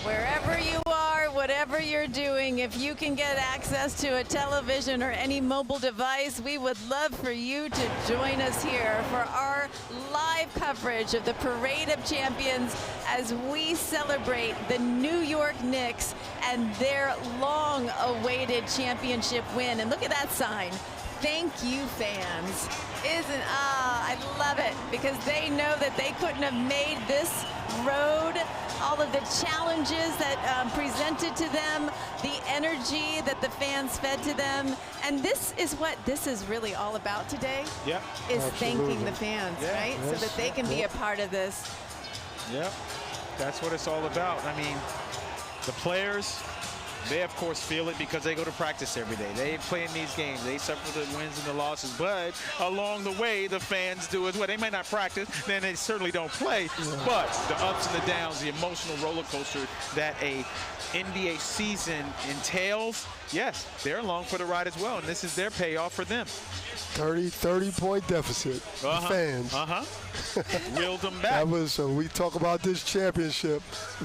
Wherever you are, whatever you're doing, if you can get access to a television or any mobile device, we would love for you to join us here for our live coverage of the Parade of Champions as we celebrate the New York Knicks and their long-awaited championship win. And look at that sign. Thank you, fans. I love it, because they know that they couldn't have made this road, all of the challenges that presented to them, the energy that the fans fed to them. And this is what this is really all about today. Yep. Is thanking the fans, right? Yes. So that they can be a part of this. Yep. That's what it's all about. I mean, the players, they of course feel it because they go to practice every day. They play in these games. They suffer the wins and the losses, but along the way, the fans do as well. They may not practice, then they certainly don't play, but the ups and the downs, the emotional roller coaster that a NBA season entails, yes, they're along for the ride as well, and this is their payoff for them. 30-point deficit. The fans. Reeled them back. That was, we talk about this championship,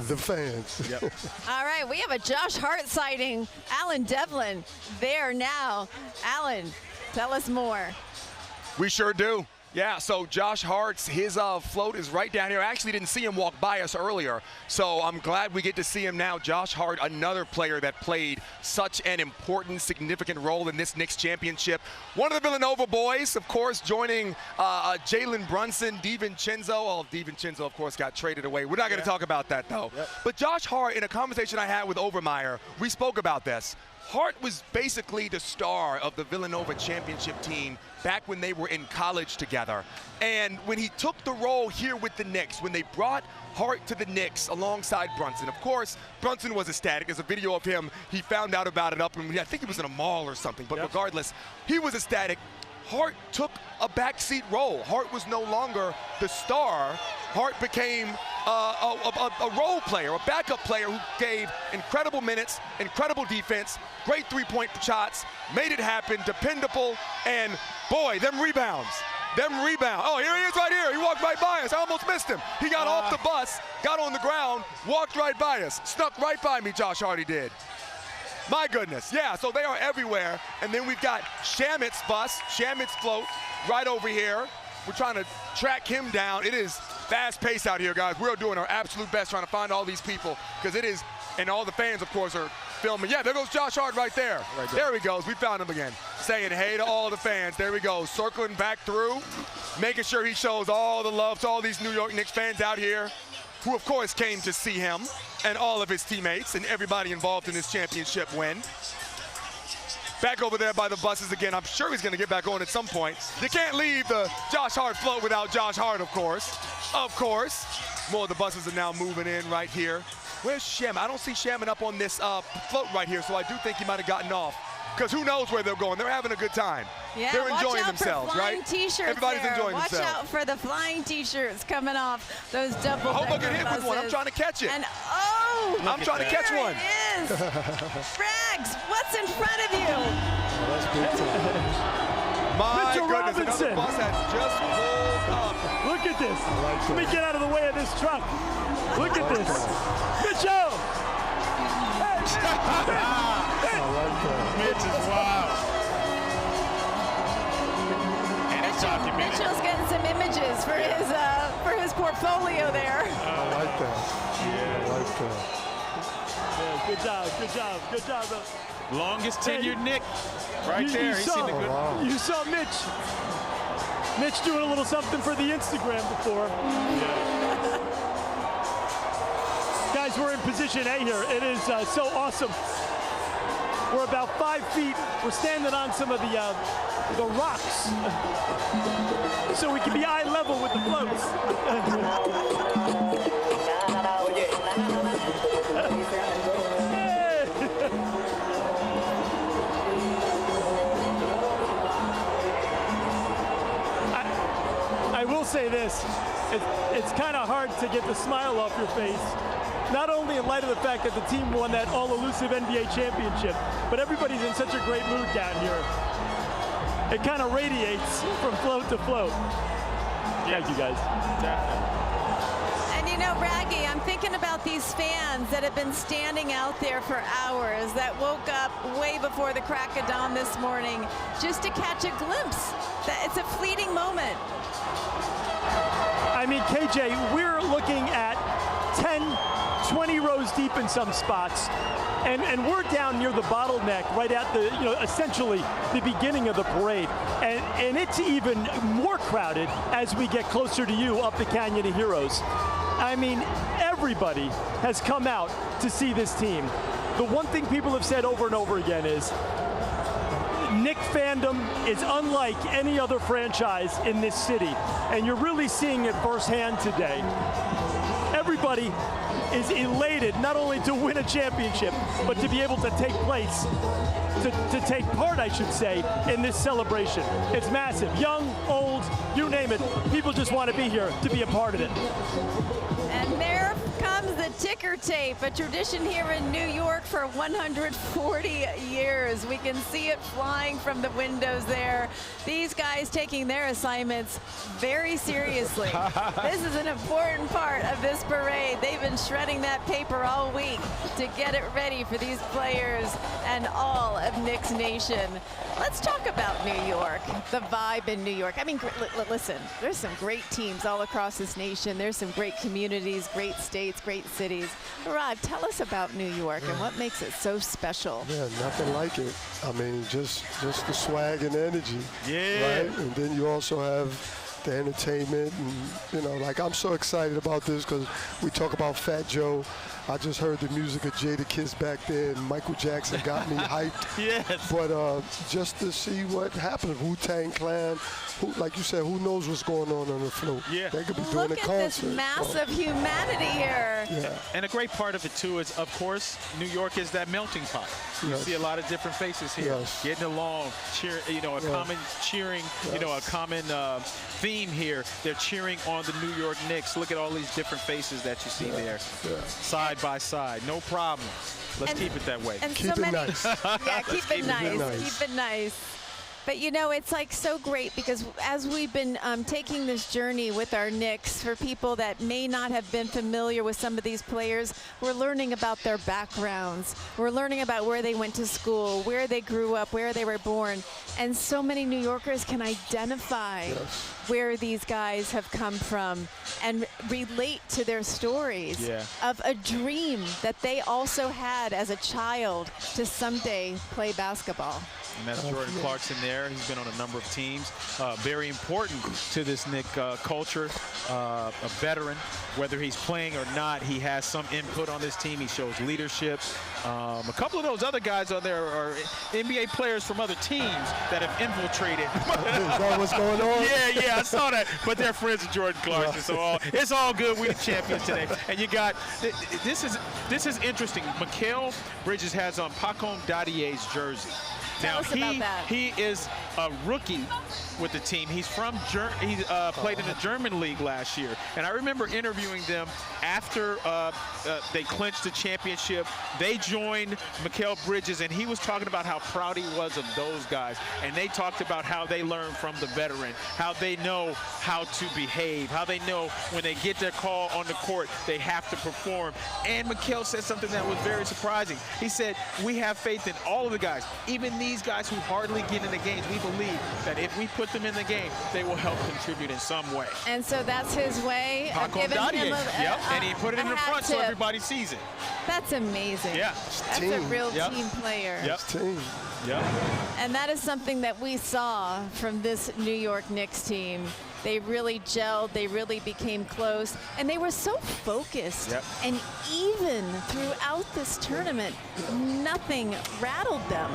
the fans. Yep. All right, we have a Josh Hart sighting. Alan Devlin there now. Alan, tell us more. We sure do. Yeah, so Josh Hart's, his float is right down here. I actually didn't see him walk by us earlier, so I'm glad we get to see him now. Josh Hart, another player that played such an important, significant role in this Knicks championship. One of the Villanova boys, of course, joining Jaylen Brunson, DiVincenzo. Oh, DiVincenzo, of course, got traded away. We're not going to talk about that, though. Yep. But Josh Hart, in a conversation I had with Overmeyer, we spoke about this. Hart was basically the star of the Villanova championship team back when they were in college together. And when he took the role here with the Knicks, when they brought Hart to the Knicks alongside Brunson, of course, Brunson was ecstatic. There's a video of him. He found out about it up in, I think it was in a mall or something, but regardless, he was ecstatic. Hart took a backseat role. Hart was no longer the star. Hart became a role player, a backup player who gave incredible minutes, incredible defense, great three-point shots, made it happen, dependable, and boy, them rebounds. Oh, here he is right here. He walked right by us. I almost missed him. He got off the bus, got on the ground, walked right by us. Snuck right by me, Josh Hart did. My goodness, yeah, so they are everywhere. And then we've got Shamit's bus, Shamit's float right over here. We're trying to track him down. It is fast pace out here, guys. We're doing our absolute best trying to find all these people, because it is, and all the fans, of course, are filming. Yeah, there goes Josh Hart right there. There he goes. We found him again. Saying hey to all the fans. There we go. Circling back through, making sure he shows all the love to all these New York Knicks fans out here, who, of course, came to see him and all of his teammates and everybody involved in this championship win. Back over there by the buses again. I'm sure he's going to get back on at some point. You can't leave the Josh Hart float without Josh Hart, of course. Of course. More of the buses are now moving in right here. Where's Shaman? I don't see Shaman up on this float right here, so I do think he might have gotten off. Because who knows where they're going. They're having a good time. Yeah, they're enjoying watch out themselves, for flying right? T-shirts Everybody's there. enjoying watch themselves. Watch out for the flying T-shirts coming off those double. I hope I get hit with one. I'm trying to catch it. And I'm trying to catch one. It is. Frags, what's in front of you? That's big time. My Mr. goodness, Robinson. another bus has just pulled up. Look at this. Let me get out of the way of this truck. Look at this. Good show. Mitch is wild. And it's documented. Mitchell's getting some images for his portfolio there. I like that. Yeah, I like that. Yeah, good job. Longest tenured Knick right there. He's seen the good. Wow. You saw Mitch doing a little something for the Instagram before. Guys, we're in position A here. It is so awesome. We're about 5 feet. We're standing on some of the rocks, so we can be eye level with the floats. I will say this, it's kind of hard to get the smile off your face, not only in light of the fact that the team won that all-elusive NBA championship, but everybody's in such a great mood down here. It kind of radiates from float to float. Thank you, guys. Definitely. And you know, Raggy, I'm thinking about these fans that have been standing out there for hours, that woke up way before the crack of dawn this morning just to catch a glimpse. It's a fleeting moment. I mean, KJ, we're looking at 10, 20 rows deep in some spots. And we're down near the bottleneck, right at the, essentially the beginning of the parade. And it's even more crowded as we get closer to you up the Canyon of Heroes. I mean, everybody has come out to see this team. The one thing people have said over and over again is, Knick fandom is unlike any other franchise in this city. And you're really seeing it firsthand today. Everybody is elated not only to win a championship, but to be able to take place, to take part, I should say, in this celebration. It's massive. Young, old, you name it. People just want to be here to be a part of it. And there comes the ticker tape, a tradition here in New York for 140 years. We can see it flying from the windows there. These guys taking their assignments very seriously. This is an important part of this parade. They've been shredding that paper all week to get it ready for these players and all of Knicks Nation. Let's talk about New York, the vibe in New York. I mean, listen, there's some great teams all across this nation. There's some great communities, great states, great cities. Rod, tell us about New York and what makes it so special. Yeah, nothing like it. I mean, just the swag and energy. Yeah. Right? And then you also have the entertainment, and like I'm so excited about this because we talk about Fat Joe. I just heard the music of Jada Kiss back there, and Michael Jackson got me hyped. Yes. But just to see what happened, Wu-Tang Clan, like you said, who knows what's going on the float? Yeah. They could be Look doing a at concert. this massive humanity here. Yeah. And a great part of it, too, is, of course, New York is that melting pot. You Yes. see a lot of different faces here, Yes. getting along, cheer, common cheering, a common theme here. They're cheering on the New York Knicks. Look at all these different faces that you see there, side by side. No problem. Let's keep it that way. And Keep so it many, nice. Yeah, keep it nice. nice. Keep it nice. But it's like so great because as we've been taking this journey with our Knicks, for people that may not have been familiar with some of these players, we're learning about their backgrounds. We're learning about where they went to school, where they grew up, where they were born. And so many New Yorkers can identify where these guys have come from and relate to their stories of a dream that they also had as a child to someday play basketball. And that's Jordan Clarkson there. He's been on a number of teams. Very important to this Knick culture. A veteran, whether he's playing or not, he has some input on this team. He shows leadership. A couple of those other guys out there are NBA players from other teams that have infiltrated. Is that what's going on? Yeah, I saw that. But they're friends of Jordan Clarkson, so it's all good. We're the champions today. And you got this is interesting. Mikal Bridges has on Pacom Dadier's jersey. Tell us about that. He is a rookie with the team. He's from he played in the German league last year, and I remember interviewing them after they clinched the championship. They joined Mikal Bridges, and he was talking about how proud he was of those guys, and they talked about how they learned from the veteran, how they know how to behave, how they know when they get their call on the court, they have to perform. And Mikal said something that was very surprising. He said, we have faith in all of the guys, even these guys who hardly get in the games. We believe that if we put them in the game, they will help contribute in some way. And so that's his way of Pacom giving him Dadier. And he put it in the front so everybody sees it. That's amazing. Yeah. That's a real team player. Team. And that is something that we saw from this New York Knicks team. They really gelled, they really became close, and they were so focused. And even throughout this tournament, nothing rattled them.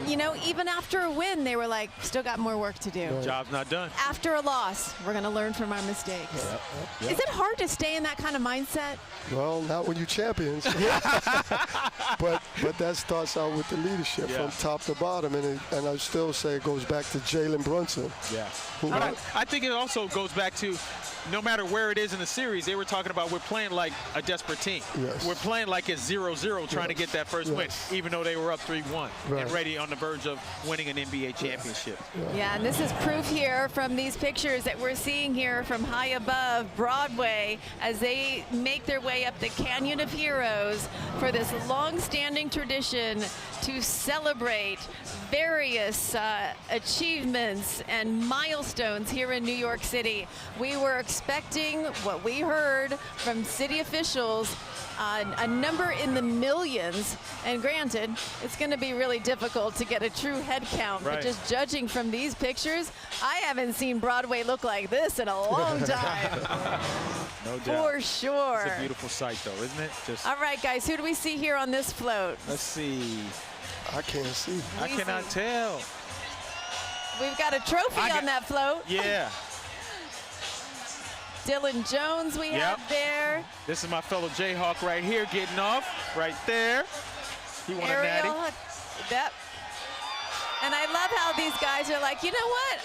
Even after a win, they were like, still got more work to do. Job's not done. After a loss, we're going to learn from our mistakes. Is it hard to stay in that kind of mindset? Well, not when you're champions. but that starts out with the leadership from top to bottom, and I still say it goes back to Jaylen Brunson. I think it also goes back to no matter where it is in the series, they were talking about we're playing like a desperate team. Yes. We're playing like it's 0-0 trying to get that first win, even though they were up 3-1 and ready on the verge of winning an NBA championship. Yeah, and this is proof here from these pictures that we're seeing here from high above Broadway as they make their way up the Canyon of Heroes for this long-standing tradition to celebrate various achievements and milestones here in New York City. We were expecting what we heard from city officials, a number in the millions, and granted, it's going to be really difficult to get a true head count, but just judging from these pictures, I haven't seen Broadway look like this in a long time. No doubt. For sure. It's a beautiful sight, though, isn't it? Just all right, guys, who do we see here on this float? let's see. I can't see. I cannot tell. We've got a trophy on that float. Yeah. Dylan Jones we have there. This is my fellow Jayhawk right here getting off right there. He won a natty. Yep. And I love how these guys are like, you know what?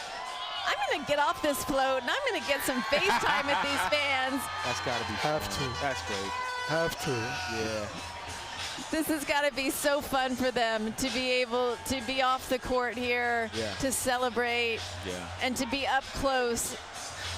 I'm going to get off this float and I'm going to get some FaceTime with these fans. That's got to be Have fun. to. That's great. Have to. Yeah. This has got to be so fun for them to be able to be off the court here, to celebrate, and to be up close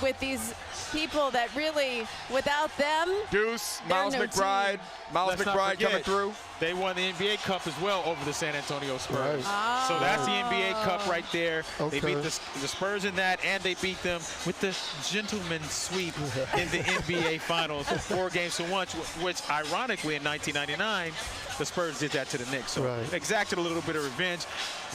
with these people that really, without them, Deuce, they're Miles no McBride. team. Miles Let's not McBride forget, coming through. They won the NBA Cup as well over the San Antonio Spurs. Right. So that's the NBA Cup right there. Okay. They beat the Spurs in that, and they beat them with the gentleman's sweep in the NBA Finals, 4 games to 1, which ironically in 1999, the Spurs did that to the Knicks. So exacted a little bit of revenge.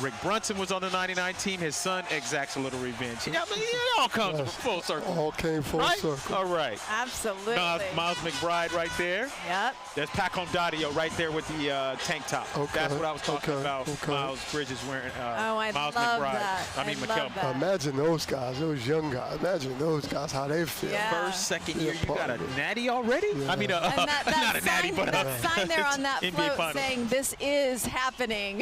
Rick Brunson was on the 99 team. His son exacts a little revenge. I mean, it all comes full circle. All came full circle. All right. absolutely. Miles McBride right there. Yep. There's Pacom Dadio right there with the tank top. That's what I was talking about. Okay. Miles Bridges wearing. I Miles love McBride. that. I mean, love Mikel. that. Imagine those guys, those young guys. Imagine those guys, how they feel. Yeah. First, second year, you got a partner. natty already? I mean, And that not a natty, sign, but that sign there on that NBA float Finals. saying this is happening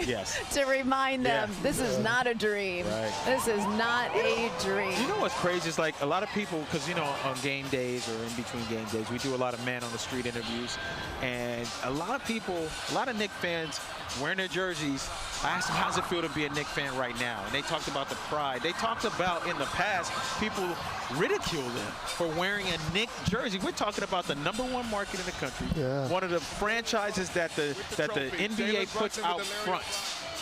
to remind them this is not a dream. Right. This is not a dream. You know what's crazy is like a lot of people, because you know on game days or in between game days, we do a lot of man on the street interviews, and a lot of people, a lot of Knicks fans wearing their jerseys. I asked them, how does it feel to be a Knicks fan right now? And they talked about the pride. They talked about in the past, people ridicule them for wearing a Knicks jersey. We're talking about the #1 market in the country, one of the franchises that the NBA puts out front.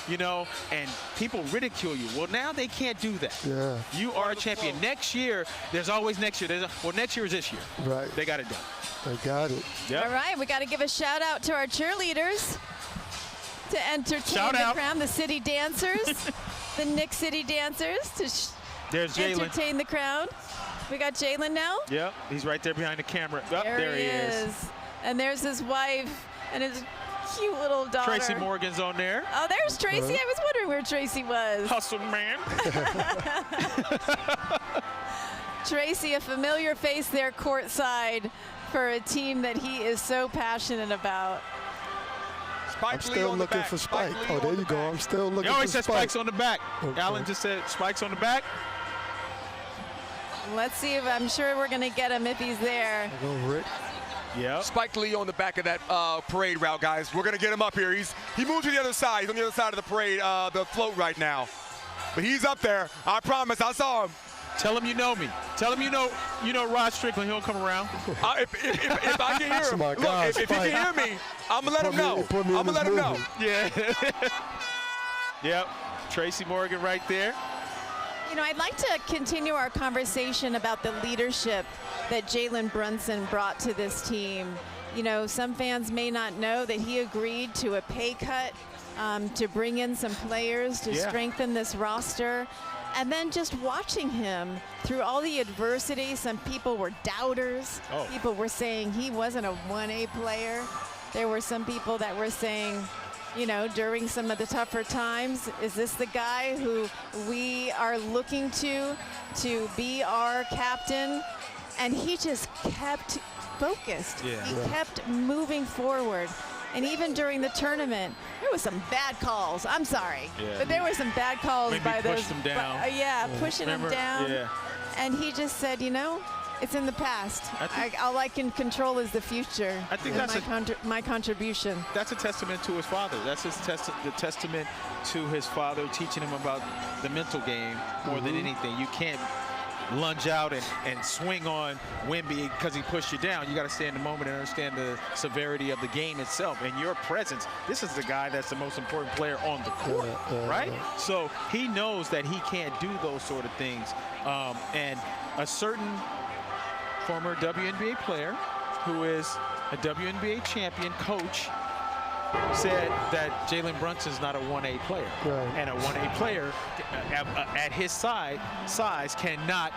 You know, and people ridicule you. Well, now they can't do that. Yeah. You are a champion. Next year, there's always next year. Well, next year is this year. Right. They got it done. They got it. Yep. All right, we got to give a shout out to our cheerleaders to entertain the crowd, the city dancers, the Knicks City dancers to There's Jaylen. entertain the crowd. We got Jaylen now. Yep, he's right there behind the camera. There he is. And there's his wife and his cute little daughter. Tracy Morgan's on there. Oh, there's Tracy. I was wondering where Tracy was. Hustle, man. Tracy, a familiar face there courtside for a team that he is so passionate about. I'm still looking for Spike. Oh, there you go. I'm still looking for Spike. He always says Spike's on the back. Allen just said Spike's on the back. Let's see if I'm sure we're going to get him if he's there. Go, Rick. Yeah. Spike Lee on the back of that parade route, guys. We're going to get him up here. He moved to the other side. He's on the other side of the parade, the float right now. But he's up there. I promise. I saw him. Tell him you know me. Tell him you know Rod Strickland. He'll come around. If I can hear him, my look, God, if he can hear me, I'm going to let him know. I'm going to let him know. Yeah. Yep. Tracy Morgan right there. You know, I'd like to continue our conversation about the leadership that Jaylen Brunson brought to this team. You know, some fans may not know that he agreed to a pay cut to bring in some players to strengthen this roster. And then just watching him through all the adversity, some people were doubters. People were saying he wasn't a 1A player. There were some people that were saying, you know, during some of the tougher times, is this the guy who we are looking to be our captain? And he just kept focused. He kept moving forward. And even during the tournament, there was some bad calls. I'm sorry, but there were some bad calls Maybe by those. pushed him down. Pushing him down. Yeah. And he just said, you know, It's in the past. All I can control is the future. I think and that's my contribution. That's a testament to his father. That's the testament to his father teaching him about the mental game more than anything. You can't lunge out and swing on Wemby because he pushed you down. You got to stay in the moment and understand the severity of the game itself. And your presence, this is the guy that's the most important player on the court, right? So he knows that he can't do those sort of things. And a certain former WNBA player who is a WNBA champion coach said that Jaylen Brunson is not a 1A player. And a 1A player at his size cannot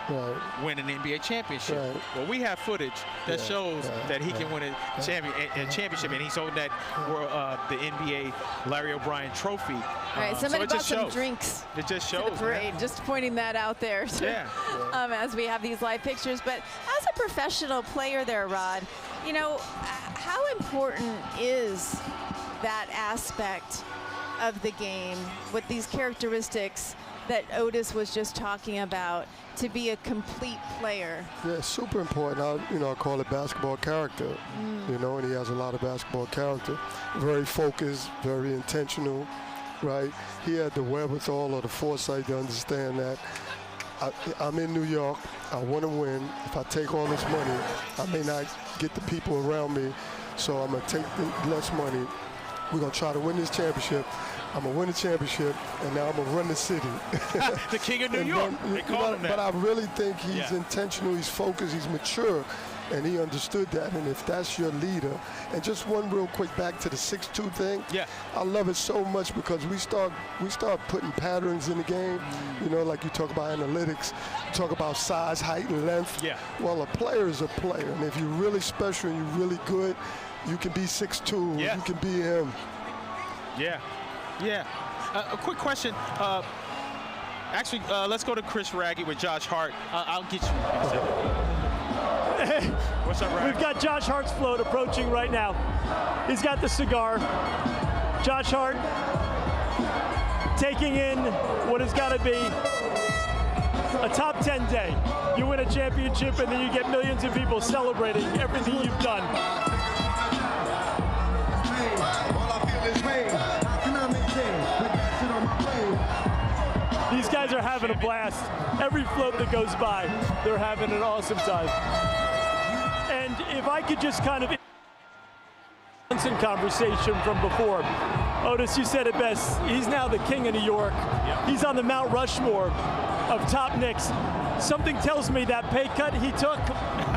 win an NBA championship. Well, we have footage that shows that he can win a championship, and he's holding that the NBA Larry O'Brien trophy. All right, somebody so bought some drinks. It just shows. To the parade. Just pointing that out there. As we have these live pictures. But as a professional player there, Rod, you know, how important is that aspect of the game with these characteristics that Otis was just talking about to be a complete player? Yeah, super important. I call it basketball character. You know, and he has a lot of basketball character. Very focused, very intentional, right? He had the wherewithal or the foresight to understand that I'm in New York. I want to win. If I take all this money, I may not get the people around me, so I'm going to take the less money. We're going to try to win this championship. I'm going to win the championship, and now I'm going to run the city. The king of New York. They call him that. But I really think he's intentional, he's focused, he's mature, and he understood that. And if that's your leader, and just one real quick back to the 6'2" thing. I love it so much because we start putting patterns in the game. You know, like you talk about analytics, you talk about size, height, and length. Well, a player is a player, and if you're really special and you're really good, you can be 6'2", you can be him. A quick question. Actually, let's go to Chris Raggy with Josh Hart. I'll get you. What's up, Raggy? We've got Josh Hart's float approaching right now. He's got the cigar. Josh Hart taking in what has got to be a top 10 day. You win a championship and then you get millions of people celebrating everything you've done. These guys are having a blast. Every float that goes by, they're having an awesome time. And if I could just kind of Brunson conversation from before. Otis, you said it best. He's now the king of New York. He's on the Mount Rushmore of top Knicks. Something tells me that pay cut he took,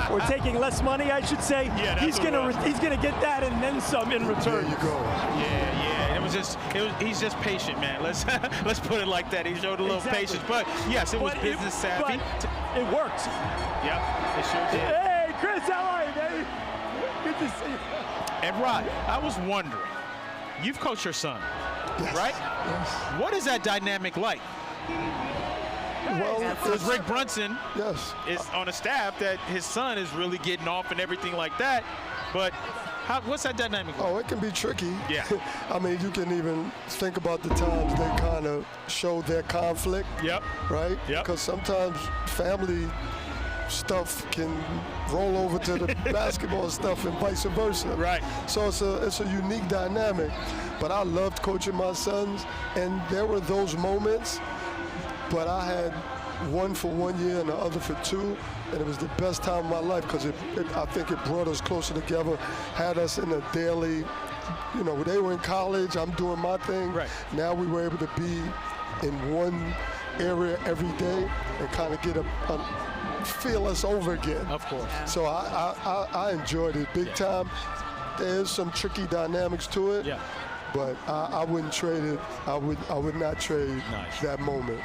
or taking less money, I should say, he's gonna get that and then some in return. There you go. He's just patient, man. Let's put it like that. He showed a little patience, but yes, it was business savvy. It worked. It sure did. Hey, Chris, how are you, baby? Good to see you. And Rod, I was wondering, you've coached your son, right? Yes. What is that dynamic like? Well, because Rick Brunson is on a staff that his son is really getting off and everything like that, but what's that dynamic like? Oh, it can be tricky. I mean, you can even think about the times they kind of show their conflict. Right? Because sometimes family stuff can roll over to the basketball stuff and vice versa. So it's a unique dynamic. But I loved coaching my sons, and there were those moments, but I had one for 1 year and the other for 2, and it was the best time of my life because I think it brought us closer together, had us in a daily, you know, they were in college, I'm doing my thing. Now we were able to be in one area every day and kind of get feel us over again. Of course. So I enjoyed it big time. There's some tricky dynamics to it. But I wouldn't trade it. I would not trade that moment.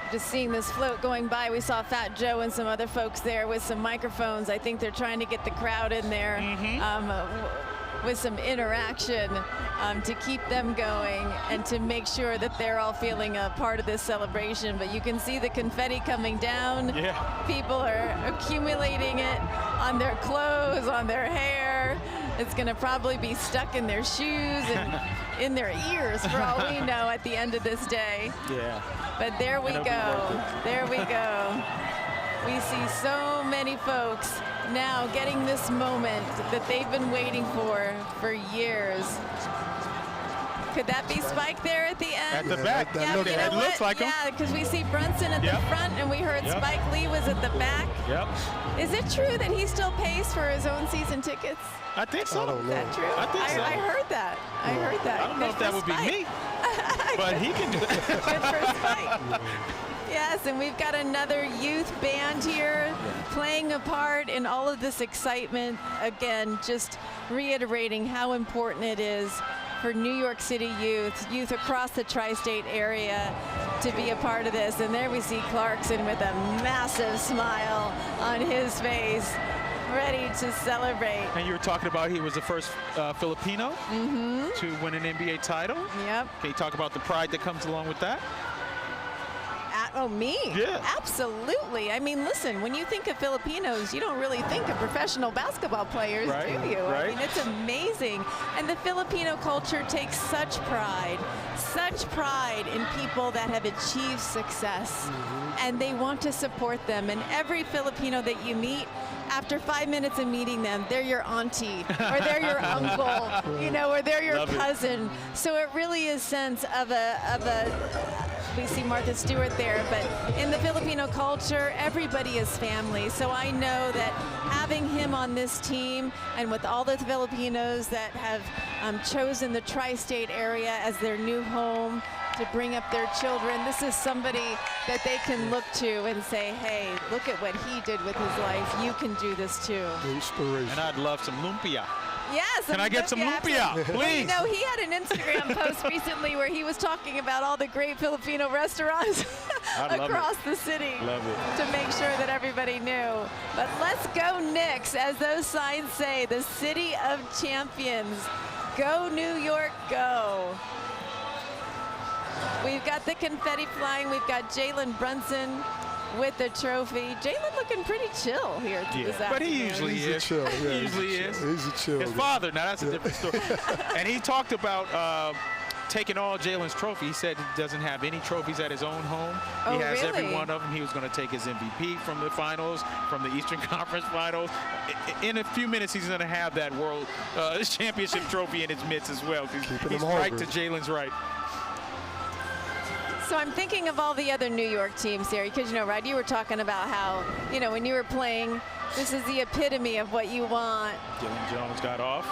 Just seeing this float going by, we saw Fat Joe and some other folks there with some microphones. I think they're trying to get the crowd in there with some interaction to keep them going and to make sure that they're all feeling a part of this celebration. But you can see the confetti coming down. People are accumulating it on their clothes, on their hair. It's going to probably be stuck in their shoes and in their ears for all we know at the end of this day. But there we go. There we go. We see so many folks now getting this moment that they've been waiting for years. Could that be Spike there at the end? At the back. Yeah, look, you know it looks what? like him. Yeah, because we see Brunson at Yep. the front, and we heard Yep. Spike Lee was at the back. Yep. Is it true that he still pays for his own season tickets? I think so. I don't Is know. that true? I think so. I heard that. I heard that. I don't know Good if that for would be Spike. me, but he can do Good that. for Spike. Yes, and we've got another youth band here playing a part in all of this excitement. Again, just reiterating how important it is for New York City youth across the tri-state area to be a part of this. And there we see Clarkson with a massive smile on his face, ready to celebrate. And you were talking about he was the first Filipino to win an NBA title. Yep. Can you talk about the pride that comes along with that? Oh, me? Yeah. Absolutely. I mean, listen, when you think of Filipinos, you don't really think of professional basketball players, Right, do you? right. I mean, it's amazing. And the Filipino culture takes such pride in people that have achieved success. And they want to support them. And every Filipino that you meet, after 5 minutes of meeting them, they're your auntie, or they're your uncle, you know, or they're your Love it. cousin. So it really is sense of a we see Martha Stewart there, but in the Filipino culture, everybody is family. So I know that having him on this team, and with all the Filipinos that have chosen the tri-state area as their new home to bring up their children, this is somebody that they can look to and say, hey, look at what he did with his life. You can do this too. Inspiration. And I'd love some lumpia. Yes. Can I get some lumpia, Well, please? you know, he had an Instagram post recently where he was talking about all the great Filipino restaurants I love across the city Love it. to make sure that everybody knew. But let's go Knicks, as those signs say, the city of champions. Go New York, go. We've got the confetti flying. We've got Jaylen Brunson with the trophy. Jaylen looking pretty chill here this But he afternoon. usually He's a is. chill. Yeah, He he's usually a is. chill. He's a chill. His guy. father, now that's a different story. And he talked about taking all Jaylen's trophy. He said he doesn't have any trophies at his own home. Oh, He has every really? one of them. He was going to take his MVP from the finals, from the Eastern Conference finals. In a few minutes, he's going to have that World Championship trophy in his midst as well. 'Cause Keeping he's him right hungry. to Jaylen's right. So I'm thinking of all the other New York teams here, because, you know, Rod, you were talking about how, you know, when you were playing, this is the epitome of what you want. Jaylen Jones got off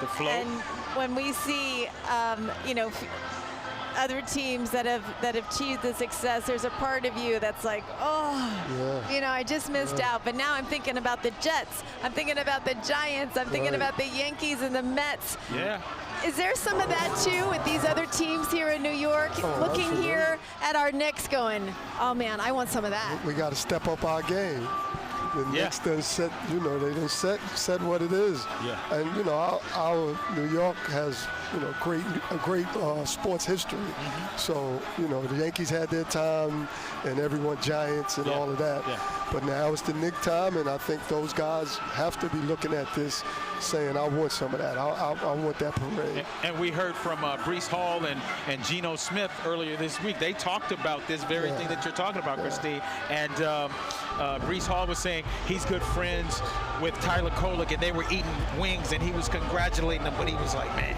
the float. And when we see, you know, other teams that have achieved the success, there's a part of you that's like, oh, you know, I just missed out. But now I'm thinking about the Jets. I'm thinking about the Giants. I'm thinking about the Yankees and the Mets. Yeah. Is there some of that too with these other teams here in New York, looking absolutely. here at our Knicks going, oh man, I want some of that? We got to step up our game. The Yeah. Knicks done set, you know, they done set what it is. Yeah. And you know, our New York has, you know, a great sports history. So you know, the Yankees had their time, and everyone Giants and Yeah. all of that. Yeah. But now it's the Knick time, and I think those guys have to be looking at this, saying, I want some of that. I want that parade. And we heard from Breece Hall and Geno Smith earlier this week. They talked about this very thing that you're talking about, Christine. And Breece Hall was saying he's good friends with Tyler Kolek, and they were eating wings, and he was congratulating them, but he was like, man,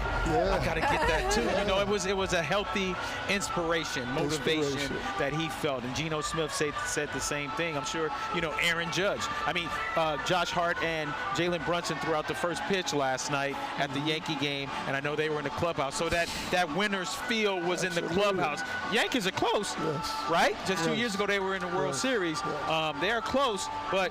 I got to get that too. You know, it was a healthy inspiration, motivation that he felt. And Geno Smith said the same thing. I'm sure, you know, Aaron Judge. I mean, Josh Hart and Jaylen Brunson threw out the first pitch last night at the Yankee game, and I know they were in the clubhouse. So that winner's feel was in the clubhouse. Yankees are close, right? Just 2 years ago they were in the World Series. They are close, but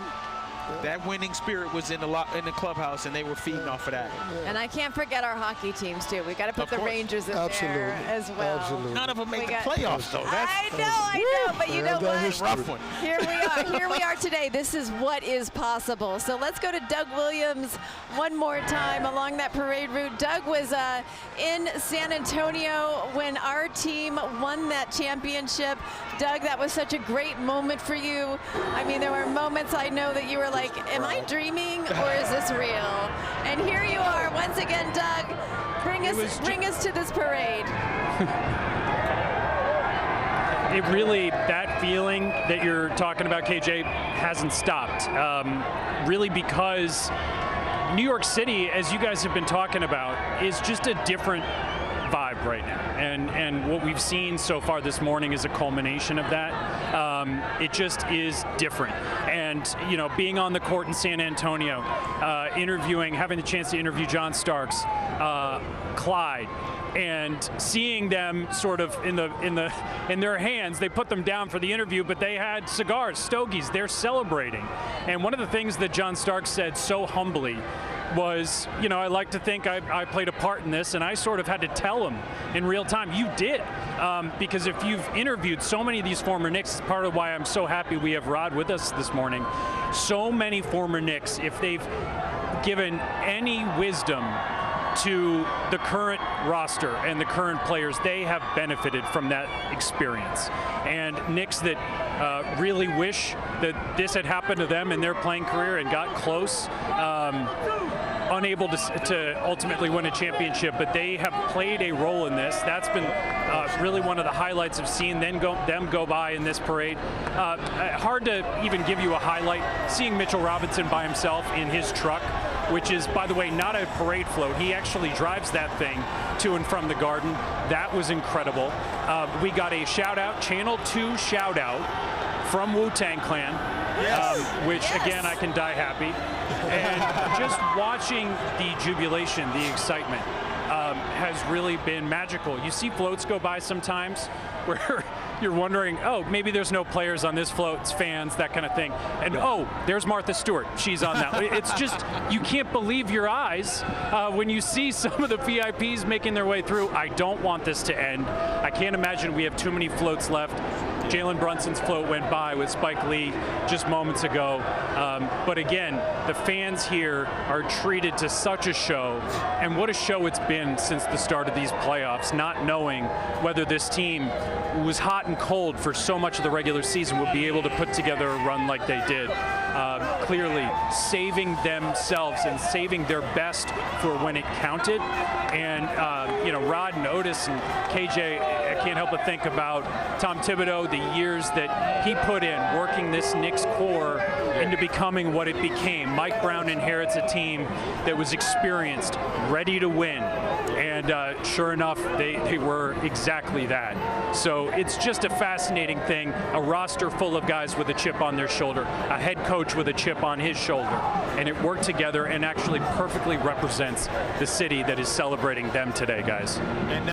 that winning spirit was in the clubhouse, and they were feeding off of that. And I can't forget our hockey teams too. We got to put Of the course. Rangers in Absolutely. there as well. Absolutely. None of them made We the got- playoffs, though. I know, but you know that what? history. Rough one. Here we are today. This is what is possible. So let's go to Doug Williams one more time along that parade route. Doug was in San Antonio when our team won that championship. Doug, that was such a great moment for you. I mean, there were moments I know that you were like, am I dreaming or is this real? And here you are once again, Doug. Bring us to this parade. it really, that feeling that you're talking about, KJ, hasn't stopped. Really because New York City, as you guys have been talking about, is just a different vibe right now. And what we've seen so far this morning is a culmination of that. It just is different. And, you know, being on the court in San Antonio, having the chance to interview John Starks, Clyde, and seeing them sort of in their hands, they put them down for the interview, but they had cigars, stogies, they're celebrating. And one of the things that John Starks said so humbly was, you know, I like to think I played a part in this, and I sort of had to tell him in real time, you did. Because if you've interviewed so many of these former Knicks, it's part of why I'm so happy we have Rod with us this morning. So many former Knicks, if they've given any wisdom to the current roster and the current players, they have benefited from that experience. And Knicks that really wish that this had happened to them in their playing career and got close, unable to ultimately win a championship, but they have played a role in this. That's been really one of the highlights of seeing them go by in this parade. Hard to even give you a highlight. Seeing Mitchell Robinson by himself in his truck, which is, by the way, not a parade float. He actually drives that thing to and from the Garden. That was incredible. We got a shout-out, Channel 2 shout-out from Wu-Tang Clan, which, again, I can die happy. And just watching the jubilation, the excitement, has really been magical. You see floats go by sometimes where you're wondering, oh, maybe there's no players on this float, it's fans, that kind of thing. And oh, there's Martha Stewart, she's on that. It's just, you can't believe your eyes when you see some of the VIPs making their way through. I don't want this to end. I can't imagine we have too many floats left. Jaylen Brunson's float went by with Spike Lee just moments ago. But again, the fans here are treated to such a show, and what a show it's been since the start of these playoffs, not knowing whether this team, who was hot and cold for so much of the regular season, would be able to put together a run like they did. Clearly saving themselves and saving their best for when it counted. And, you know, Rod and Otis and KJ, I can't help but think about Tom Thibodeau, the years that he put in working this Knicks core into becoming what it became. Mike Brown inherits a team that was experienced, ready to win. And sure enough, they were exactly that. So it's just a fascinating thing, a roster full of guys with a chip on their shoulder, a head coach with a chip on his shoulder, and it worked together and actually perfectly represents the city that is celebrating them today, guys.